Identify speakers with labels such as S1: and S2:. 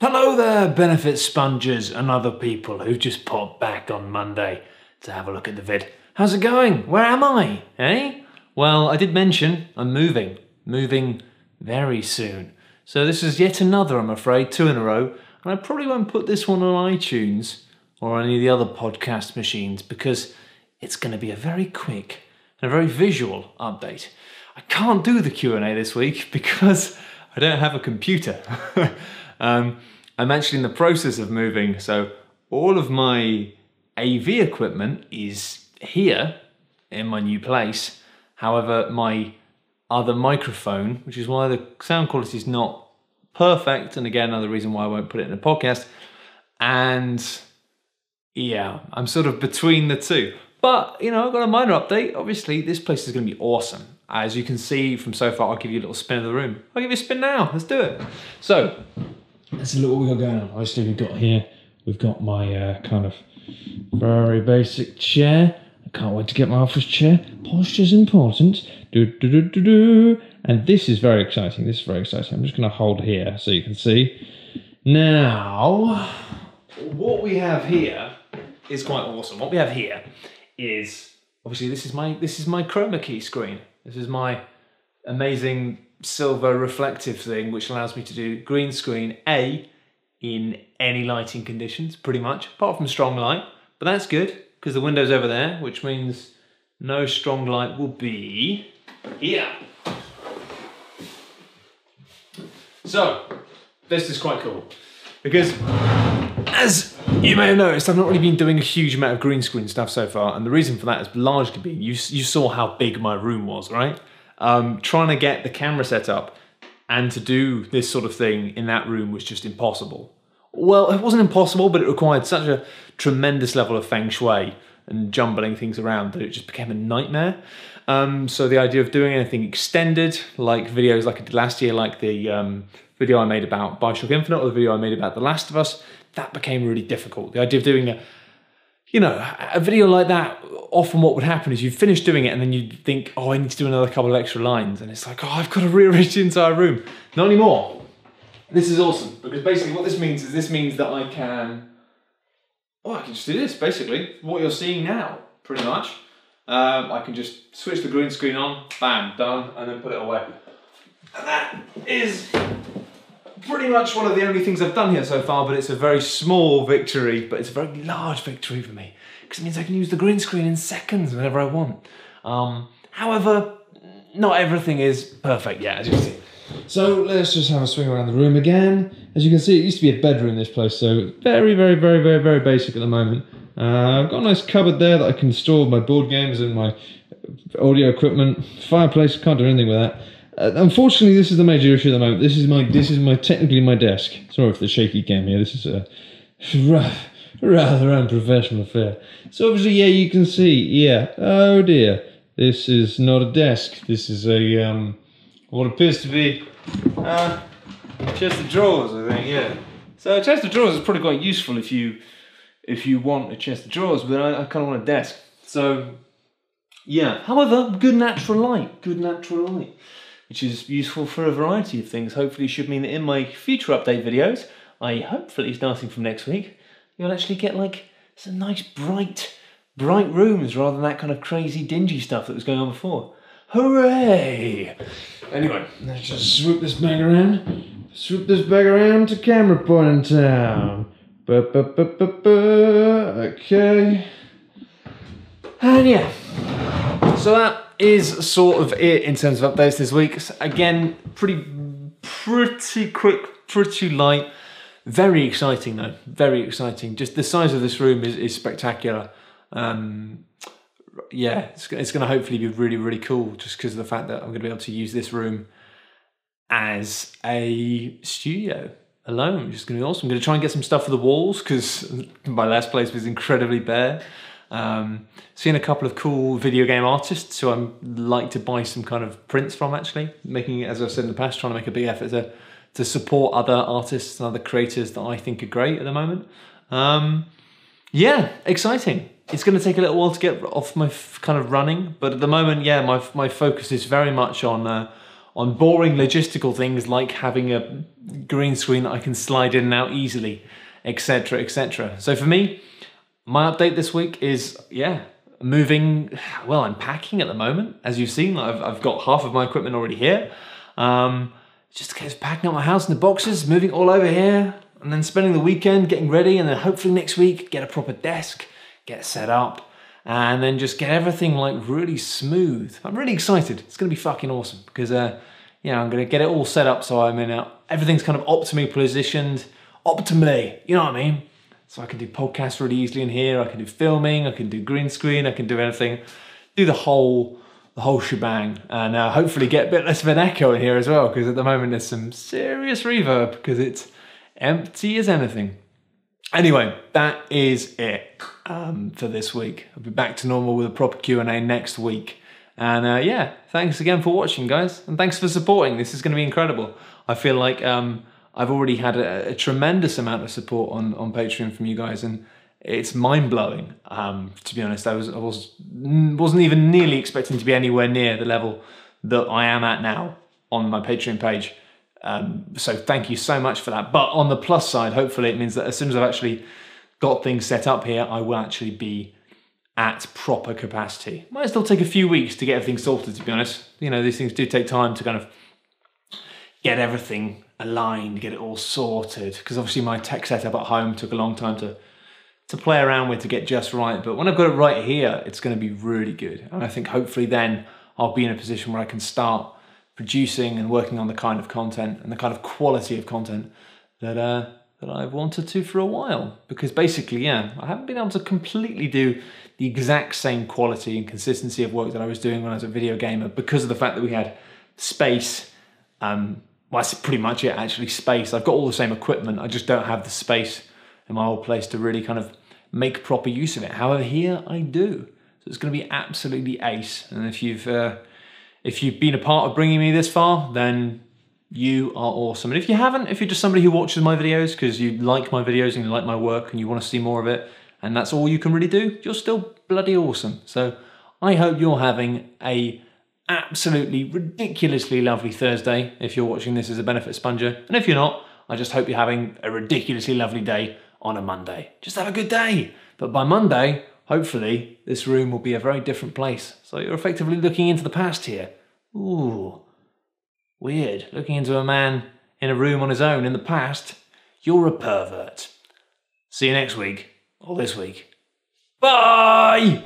S1: Hello there, benefit spongers and other people who just popped back on Monday to have a look at the vid. How's it going? Where am I? Eh? Well, I did mention I'm moving very soon. So this is yet another, I'm afraid, 2 in a row. And I probably won't put this one on iTunes or any of the other podcast machines because it's going to be a very quick and a very visual update. I can't do the Q&A this week because I don't have a computer. I'm actually in the process of moving, so all of my AV equipment is here in my new place. However, my other microphone, which is why the sound quality is not perfect, and again, another reason why I won't put it in a podcast, and yeah, I'm sort of between the two. But, you know, I've got a minor update. Obviously, this place is going to be awesome. As you can see from so far, I'll give you a little spin of the room. I'll give you a spin now. Let's do it. So, let's look what we've got going on. Obviously, we've got my kind of very basic chair. I can't wait to get my office chair. Posture's important. And this is very exciting. I'm just going to hold here so you can see. Now, what we have here is quite awesome. What we have here is, obviously, this is my chroma key screen. This is my amazing silver reflective thing, which allows me to do green screen in any lighting conditions, pretty much, apart from strong light. But that's good, because the window's over there, which means no strong light will be here. So, this is quite cool, because as you may have noticed, I've not really been doing a huge amount of green screen stuff so far, and the reason for that has largely been, you saw how big my room was, right? Trying to get the camera set up and to do this sort of thing in that room was just impossible. Well, it wasn't impossible, but it required such a tremendous level of feng shui and jumbling things around that it just became a nightmare. So the idea of doing anything extended, like videos like I did last year, like the video I made about Bioshock Infinite or the video I made about The Last of Us, that became really difficult. The idea of doing a video like that, often what would happen is you'd finish doing it and then you'd think, oh, I need to do another couple of extra lines. And it's like, oh, I've got to rearrange the entire room. Not anymore. This is awesome, because basically what this means is that I can just do this, basically. What you're seeing now, pretty much. I can just switch the green screen on, bam, done, and then put it away. And that is pretty much one of the only things I've done here so far, but it's a very small victory, but it's a very large victory for me, because it means I can use the green screen in seconds whenever I want. However, not everything is perfect yet, as you can see. So let's just have a swing around the room again. As you can see, it used to be a bedroom, this place, so very, very, very, very, very basic at the moment. I've got a nice cupboard there that I can store my board games and my audio equipment. Fireplace, can't do anything with that. Unfortunately, this is the major issue at the moment. This is technically my desk. Sorry for the shaky cam here. This is a rather unprofessional affair. So obviously, yeah, you can see, yeah. Oh dear, this is not a desk. This is a what appears to be a chest of drawers, I think. Yeah. So a chest of drawers is probably quite useful if you want a chest of drawers, but I kind of want a desk. So yeah. However, good natural light, which is useful for a variety of things. Hopefully should mean that in my future update videos, hopefully starting from next week, you'll actually get like some nice bright rooms rather than that kind of crazy dingy stuff that was going on before. Hooray! Anyway, let's just swoop this bag around. Swoop this bag around to camera point in town. Okay. And yeah. So that is sort of it in terms of updates this week. Again, pretty quick, pretty light. Very exciting though, very exciting. Just the size of this room is spectacular. Yeah, it's going to hopefully be really, really cool just because of the fact that I'm going to be able to use this room as a studio alone, which is going to be awesome. I'm going to try and get some stuff for the walls because my last place was incredibly bare. Seeing a couple of cool video game artists who I'd like to buy some kind of prints from, actually. Making, as I've said in the past, trying to make a big effort to support other artists and other creators that I think are great at the moment. Yeah, exciting. It's going to take a little while to get off my kind of running, but at the moment, yeah, my focus is very much on on boring logistical things like having a green screen that I can slide in and out easily, etc, etc. So for me, my update this week is, yeah, moving, well, I'm packing at the moment. As you've seen, I've got half of my equipment already here. Just a case of packing up my house in the boxes, moving all over here, and then spending the weekend getting ready, and then hopefully next week get a proper desk, get set up, and then just get everything like really smooth. I'm really excited. It's gonna be fucking awesome because you know, I'm gonna get it all set up so I'm in everything's kind of optimally positioned, optimally, you know what I mean? So I can do podcasts really easily in here, I can do filming, I can do green screen, I can do anything, do the whole shebang, and hopefully get a bit less of an echo in here as well, because at the moment there's some serious reverb because it's empty as anything. Anyway, that is it for this week. I'll be back to normal with a proper Q&A next week. And yeah, thanks again for watching, guys, and thanks for supporting. This is going to be incredible. I feel like I've already had a tremendous amount of support on Patreon from you guys, and it's mind-blowing. To be honest, I wasn't even nearly expecting to be anywhere near the level that I am at now on my Patreon page. So thank you so much for that. But on the plus side, hopefully it means that as soon as I've actually got things set up here, I will actually be at proper capacity. Might still take a few weeks to get everything sorted, to be honest. You know, these things do take time to kind of get everything aligned, get it all sorted, because obviously my tech setup at home took a long time to play around with, to get just right. But when I've got it right here, it's going to be really good. And I think hopefully then I'll be in a position where I can start producing and working on the kind of content and the kind of quality of content that I've wanted to for a while. Because basically, yeah, I haven't been able to completely do the exact same quality and consistency of work that I was doing when I was a video gamer, because of the fact that we had space. Well, that's pretty much it, actually, space. I've got all the same equipment, I just don't have the space in my old place to really kind of make proper use of it. However, here I do. So it's going to be absolutely ace. And if you've been a part of bringing me this far, then you are awesome. And if you haven't, if you're just somebody who watches my videos because you like my videos and you like my work and you want to see more of it, and that's all you can really do, you're still bloody awesome. So I hope you're having a absolutely ridiculously lovely Thursday if you're watching this as a benefit sponger. And if you're not, I just hope you're having a ridiculously lovely day on a Monday. Just have a good day. But by Monday, hopefully, this room will be a very different place. So you're effectively looking into the past here. Ooh, weird. Looking into a man in a room on his own in the past. You're a pervert. See you next week, or this week. Bye!